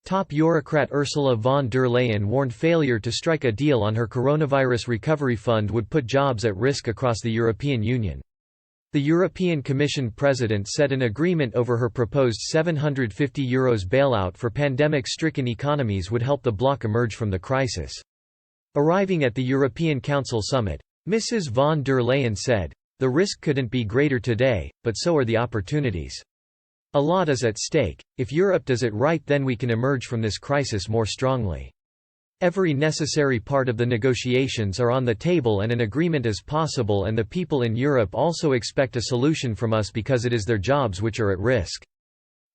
Top Eurocrat Ursula von der Leyen warned failure to strike a deal on her coronavirus recovery fund would put jobs at risk across the European Union. The European Commission President said an agreement over her proposed €750 bailout for pandemic-stricken economies would help the bloc emerge from the crisis. Arriving at the European Council summit, Mrs. von der Leyen said, "The risk couldn't be greater today, but so are the opportunities. A lot is at stake. If Europe does it right, then we can emerge from this crisis more strongly. Every necessary part of the negotiations are on the table and an agreement is possible, and the people in Europe also expect a solution from us because it is their jobs which are at risk.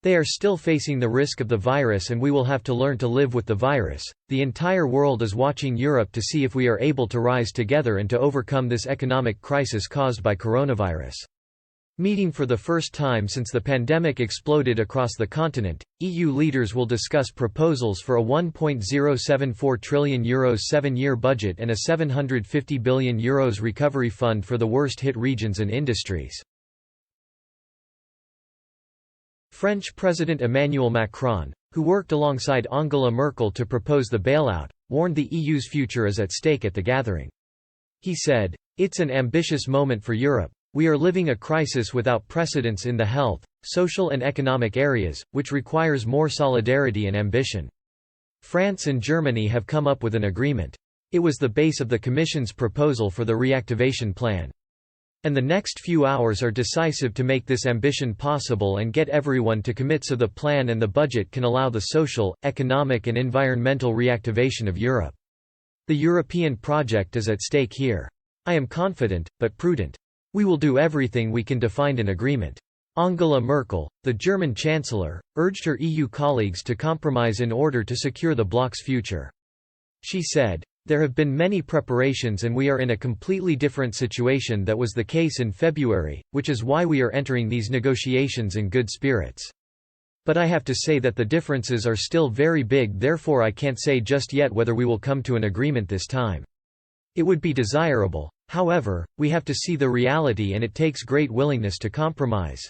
They are still facing the risk of the virus and we will have to learn to live with the virus. The entire world is watching Europe to see if we are able to rise together and to overcome this economic crisis caused by coronavirus." Meeting for the first time since the pandemic exploded across the continent, EU leaders will discuss proposals for a €1.074 trillion 7-year budget and a €750 billion recovery fund for the worst-hit regions and industries. French President Emmanuel Macron, who worked alongside Angela Merkel to propose the bailout, warned the EU's future is at stake at the gathering. He said, "It's an ambitious moment for Europe. We are living a crisis without precedents in the health, social and economic areas, which requires more solidarity and ambition. France and Germany have come up with an agreement. It was the base of the Commission's proposal for the reactivation plan. And the next few hours are decisive to make this ambition possible and get everyone to commit so the plan and the budget can allow the social, economic and environmental reactivation of Europe. The European project is at stake here. I am confident, but prudent. We will do everything we can to find an agreement." Angela Merkel, the German Chancellor, urged her EU colleagues to compromise in order to secure the bloc's future. She said, "There have been many preparations and we are in a completely different situation that was the case in February, which is why we are entering these negotiations in good spirits. But I have to say that the differences are still very big, therefore I can't say just yet whether we will come to an agreement this time. It would be desirable. However, we have to see the reality and it takes great willingness to compromise."